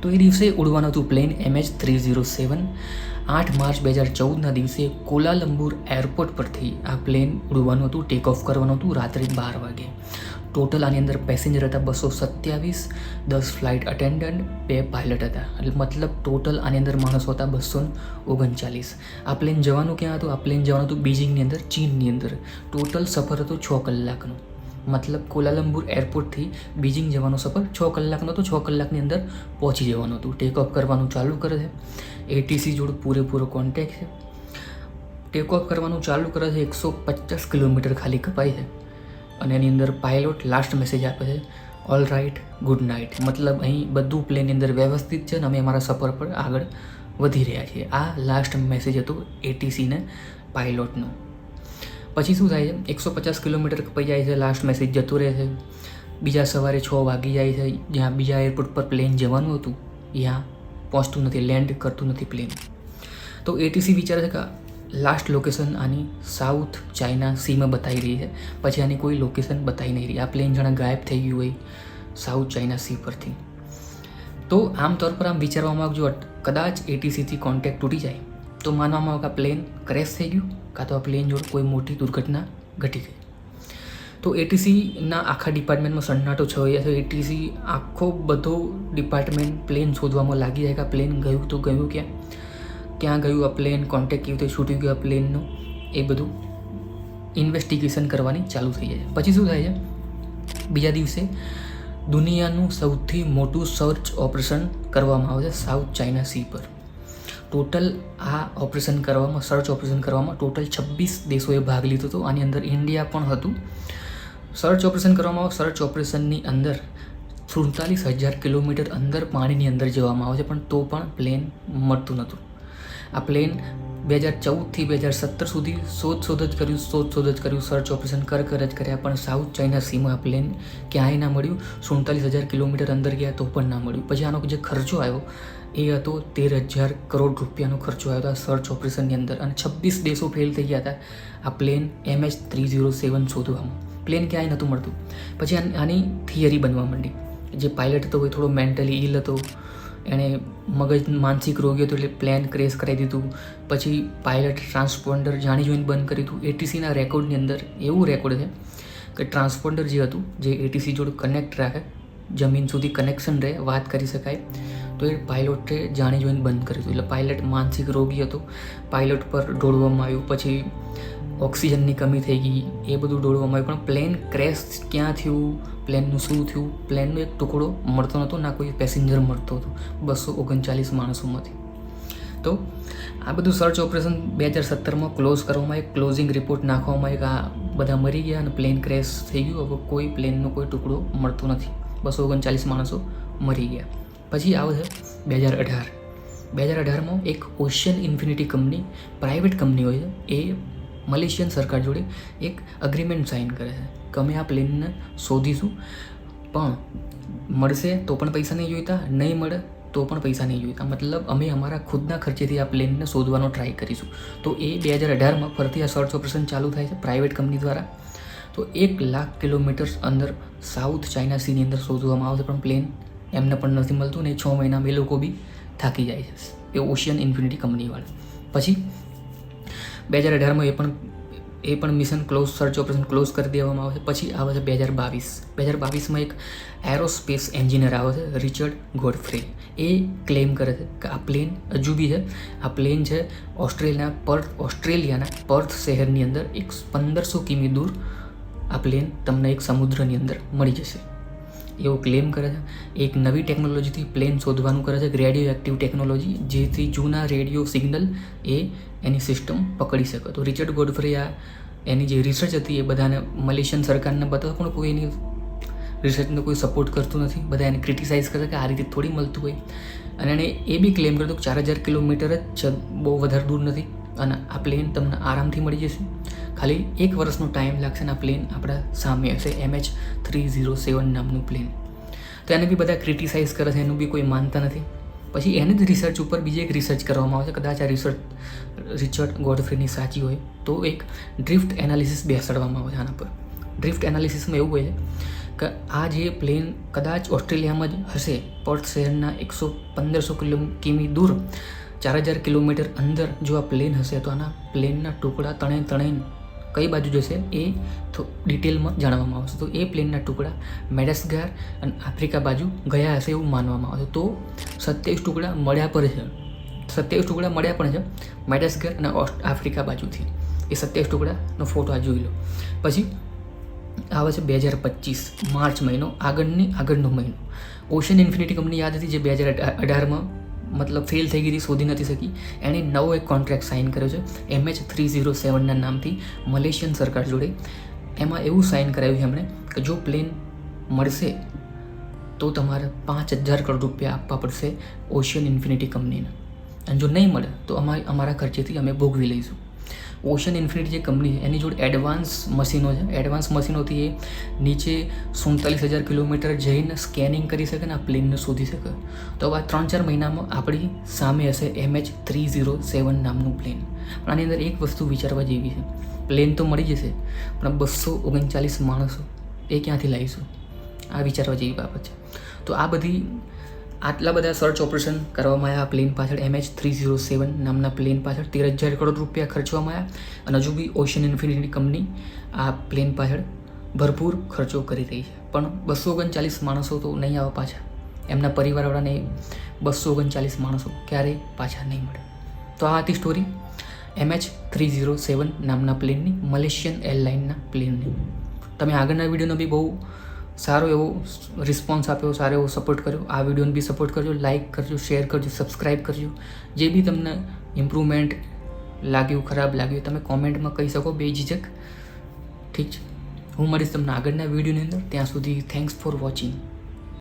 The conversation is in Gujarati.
તો એ દિવસે ઉડવાનું હતું પ્લેન MH307. 8 માર્ચ 2014ના દિવસે કોલાલંબુર એરપોર્ટ પરથી આ પ્લેન ઉડવાનું હતું, ટેક ઓફ કરવાનું હતું રાત્રે 12 વાગે. ટોટલ આની અંદર પેસેન્જર હતા 227, 10 ફ્લાઇટ અટેન્ડન્ટ, 2 પાયલટ હતા. એટલે મતલબ ટોટલ આની અંદર માણસો હતા 239. આ પ્લેન જવાનું ક્યાં હતું? આ પ્લેન જવાનું હતું બીજિંગની અંદર, ચીનની અંદર. ટોટલ સફર હતો 6 કલાકનો. મતલબ કોલાલંબુર એરપોર્ટથી બીજિંગ જવાનો સફર 6 કલાકનો હતો. 6 કલાકની અંદર પહોંચી જવાનું હતું. ટેક ઓફ કરવાનું ચાલુ કરે છે. ATC જોડે પૂરેપૂરો કોન્ટેક્ટ છે. ટેક ઓફ કરવાનું ચાલુ કરે છે. 150 કિલોમીટર ખાલી કપાય છે અને એની અંદર પાયલોટ લાસ્ટ મેસેજ આપે છે, ઓલ રાઇટ, ગુડ નાઇટ. મતલબ અહીં બધું પ્લેનની અંદર વ્યવસ્થિત છે અને અમે અમારા સફર પર આગળ વધી રહ્યા છીએ. આ લાસ્ટ મેસેજ હતો ATCને પાયલોટનો. પછી શું થાય છે? 150 કિલોમીટર કપાઈ જાય છે, લાસ્ટ મેસેજ જતો રહે છે. બીજા સવારે 6 વાગી જાય છે. જ્યાં બીજા એરપોર્ટ પર પ્લેન જવાનું હતું ત્યાં પહોંચતું નથી, લેન્ડ કરતું નથી પ્લેન. તો ATC વિચારે છે કે લાસ્ટ લોકેશન આની સાઉથ ચાઇના સીમાં બતાવી રહી છે, પછી આની કોઈ લોકેશન બતાવી નહીં રહી. આ પ્લેન જાણે ગાયબ થઈ ગયું હોય સાઉથ ચાઇના સી પરથી. તો આમ તौर પર આમ વિચારવામાં આવે, જો કદાચ ATCથી કોન્ટેક્ટ તૂટી જાય તો માનવામાં આવે કે આ પ્લેન ક્રેશ થઈ ગયું, કાં તો આ પ્લેન જોડે કોઈ મોટી દુર્ઘટના ઘટી ગઈ. તો ATCના આખા ડિપાર્ટમેન્ટમાં સન્નાટો છવાઈ જાય છે. ATC આખો બધો ડિપાર્ટમેન્ટ પ્લેન શોધવામાં લાગી જાય કે આ પ્લેન ગયું તો ગયું ક્યાં ગયું આ પ્લેન, કોન્ટેક્ટ કેવી રીતે છૂટી ગયું આ પ્લેનનું, એ બધું ઇન્વેસ્ટિગેશન કરવાની ચાલુ થઈ જાય. પછી શું થાય છે? બીજા દિવસે દુનિયાનું સૌથી મોટું સર્ચ ઓપરેશન કરવામાં આવે છે સાઉથ ચાઇના સી પર. ટોટલ આ ઓપરેશન કરવામાં, સર્ચ ઓપરેશન કરવામાં ટોટલ 26 દેશોએ ભાગ લીધો હતો. આની અંદર ઇન્ડિયા પણ હતું. સર્ચ ઓપરેશન કરવામાં આવે. સર્ચ ઓપરેશનની અંદર 47,000 કિલોમીટર અંદર પાણીની અંદર જવામાં આવે છે, પણ તો પણ પ્લેન મળતું નહોતું. આ પ્લેન 2014થી 2017 સુધી શોધ જ કર્યું, સર્ચ ઓપરેશન જ કર્યા, પણ સાઉથ ચાઇના સીમાં આ પ્લેન ક્યાંય ના મળ્યું. 47,000 કિલોમીટર અંદર ગયા તો પણ ના મળ્યું. પછી આનો જે ખર્ચો આવ્યો એ હતો 13,000 કરોડ રૂપિયાનો ખર્ચો આવ્યો હતો આ સર્ચ ઓપરેશનની અંદર, અને 26 દેશો ફેલ થઈ ગયા હતા આ પ્લેન MH307 શોધવામાં. પ્લેન ક્યાંય નહોતું મળતું. પછી આની થિયરી બનવા માંડી. જે પાયલટ હતો એ થોડો મેન્ટલી ઇલ હતો, એણે મગજ માનસિક રોગી હતો એટલે પ્લેન ક્રેશ કરાવી દીધું. પછી પાયલટ ટ્રાન્સપોન્ડર જાણી જોઈને બંધ કરી દીધું. ATCના રેકોર્ડની અંદર એવું રેકોર્ડ છે કે ટ્રાન્સપોન્ડર જે હતું, જે ATC જોડે કનેક્ટ રાખે, જમીન સુધી કનેક્શન રહે, વાત કરી શકાય, તો એ પાયલોટે જાણી જોઈને બંધ કરી દીધું. એટલે પાયલટ માનસિક રોગી હતો. પાયલોટ પર દોડવામાં આવ્યું. પછી ઓક્સિજનની કમી થઈ ગઈ, એ બધું દોડવામાં આવ્યું. પણ પ્લેન ક્રેશ ક્યાં થયું, પ્લેનનું શું થયું, પ્લેનનો એક ટુકડો મળતો નહોતો, ના કોઈ પેસેન્જર મળતો હતો 239 માણસોમાંથી. તો આ બધું સર્ચ ઓપરેશન 2017માં ક્લોઝ કરવામાં, એક ક્લોઝિંગ રિપોર્ટ નાખવામાં આવ્યો કે આ બધા મરી ગયા અને પ્લેન ક્રેશ થઈ ગયું, હવે કોઈ પ્લેનનો કોઈ ટુકડો મળતો નથી, 239 માણસો મરી ગયા. પછી આવે છે 2018. 2018માં એક ocean infinity company, private company હોય છે, એ મલેશિયન સરકાર જોડે એક અગ્રીમેન્ટ સાઇન કરે છે કે અમે આ પ્લેનને શોધીશું, પણ મળશે તો પણ પૈસા નહીં જોઈતા, નહીં મળે તો પણ પૈસા નહીં જોઈતા. મતલબ અમે અમારા ખુદના ખર્ચેથી આ પ્લેનને શોધવાનો ટ્રાય કરીશું. તો એ 2018માં ફરીથી આ સર્ચ ઓપરેશન ચાલુ થાય છે પ્રાઇવેટ કંપની દ્વારા. તો 1 લાખ કિલોમીટર અંદર સાઉથ ચાઇના સીની અંદર શોધવામાં આવે છે, પણ પ્લેન એમને પણ નથી મળતું ને 6 મહિનામાં એ લોકો બી થાકી જાય છે, એ ઓશિયન ઇન્ફિનિટી કંપનીવાળા. પછી 2018માં એ પણ mission close, search operation close કરી દેવામાં આવે છે. પછી આવે છે 2022. 2022માં એક એરોસ્પેસ એન્જિનિયર આવે છે, રિચર્ડ ગોડફ્રે. એ ક્લેમ કરે છે કે આ પ્લેન હજુ બી છે. આ પ્લેન છે ઓસ્ટ્રેલિયાના પર્થ શહેરની અંદર 1500 કિમી દૂર. આ પ્લેન તમને એક સમુદ્રની અંદર મળી જશે એવું ક્લેમ કરે છે. એક નવી ટેકનોલોજીથી પ્લેન શોધવાનું કરે છે, રેડિયો એક્ટિવ ટેકનોલોજી, જેથી જૂના રેડિયો સિગ્નલ એની સિસ્ટમ પકડી શકે. તો રિચર્ડ ગોડફ્રે એની જે રિસર્ચ હતી એ બધાને મલેશિયન સરકારને બતાવે, પણ કોઈ એની રિસર્ચને કોઈ સપોર્ટ કરતું નથી. બધા એને ક્રિટિસાઇઝ કરે કે આ રીતે થોડી મળતું હોય. અને એણે એ બી ક્લેમ કર્યો કે 4000 કિલોમીટર જ છે, બહુ વધારે દૂર નથી, અને આ પ્લેન તમને આરામથી મળી જશે. ખાલી 1 વર્ષનો ટાઈમ લાગશે અને આ પ્લેન આપણા સામે હશે, MH307 નામનું પ્લેન. તો એને બી બધા ક્રિટિસાઇઝ કરે છે, એનું બી કોઈ માનતા નથી. પછી એને જ રિસર્ચ ઉપર બીજી એક રિસર્ચ કરવામાં આવે છે. કદાચ આ રિસર્ચ રિચર્ડ ગોડફ્રેની સાચી હોય તો એક ડ્રિફ્ટ એનાલિસિસ બેસાડવામાં આવે છે આના પર. ડ્રિફ્ટ એનાલિસિસમાં એવું હોય છે કે આ જે પ્લેન કદાચ ઓસ્ટ્રેલિયામાં જ હશે, પર્થ શહેરના 1500 કિમી દૂર 4000 કિલોમીટર અંદર જો આ પ્લેન હશે તો આના પ્લેનના ટુકડા ત્રણે કઈ બાજુ જશે એ ડિટેલમાં જાણવામાં આવશે. તો એ પ્લેનના ટુકડા મેડાગાસ્કર અને આફ્રિકા બાજુ ગયા હશે એવું માનવામાં આવે છે. તો 27 ટુકડા મળ્યા પણ છે મેડાગાસ્કર અને આફ્રિકા બાજુથી. એ 27 ટુકડાનો ફોટો આ જોઈ લો. પછી આવે છે 2025 માર્ચ મહિનો, આગળનો મહિનો. ઓશિયન ઇન્ફિનિટી કંપની યાદ હતી જે 2018માં મતલબ ફેલ થઈ ગઈ હતી, શોધી નથી શકી. એણે નવો એક કોન્ટ્રાક્ટ સાઇન કર્યો છે MH307 નામથી મલેશિયન સરકાર જોડે. એમાં એવું સાઇન કરાવ્યું છે એમણે કે જો પ્લેન મળશે તો તમારે 5000 કરોડ રૂપિયા આપવા પડશે ઓશિયન ઇન્ફિનિટી કંપનીને, અને જો નહીં મળે તો અમારા ખર્ચેથી અમે ભોગવી લઈશું. ઓશિયન ઇન્ફિનિટી જે કંપની છે એની જોડે એડવાન્સ મશીનો છે. એડવાન્સ મશીનોથી એ નીચે 47000 કિલોમીટર જઈને સ્કેનિંગ કરી શકે ને આ પ્લેનને શોધી શકે. તો આ 3-4 મહિનામાં આપણી સામે હશે MH307 નામનું પ્લેન. પણ આની અંદર એક વસ્તુ વિચારવા જેવી છે, પ્લેન તો મળી જશે પણ 239 માણસો એ ક્યાંથી લાવીશું? આ વિચારવા જેવી બાબત છે. તો આટલા બધા સર્ચ ઓપરેશન કરવામાં આવ્યા પ્લેન પાછળ. MH307 નામના પ્લેન પાછળ 13000 કરોડ રૂપિયા ખર્ચવામાં આવ્યા, અને હજુ બી ઓશિયન ઇન્ફિનિટી કંપની આ પ્લેન પાછળ ભરપૂર ખર્ચો કરી રહી છે. પણ 239 માણસો તો નહીં આવે પાછા. એમના પરિવારવાળાને 239 માણસો ક્યારેય પાછા નહીં મળે. તો આ હતી સ્ટોરી MH307 નામના પ્લેનની, મલેશિયન એરલાઇનના પ્લેનની. તમે આગળના વિડીયોનો બી બહુ સારો એવો રિસ્પોન્સ આપ્યો, સારો એવો સપોર્ટ કર્યો. આ વિડીયોને બી સપોર્ટ કરજો, લાઇક કરજો, શેર કરજો, સબસ્ક્રાઈબ કરજો. જે બી તમને ઇમ્પ્રુવમેન્ટ લાગ્યું, ખરાબ લાગ્યું, તમે કોમેન્ટમાં કહી શકો બેઝિઝક. ઠીક છે, હું મળીશ તમને આગળના વિડીયોની અંદર. ત્યાં સુધી થેન્ક્સ ફોર વોચિંગ.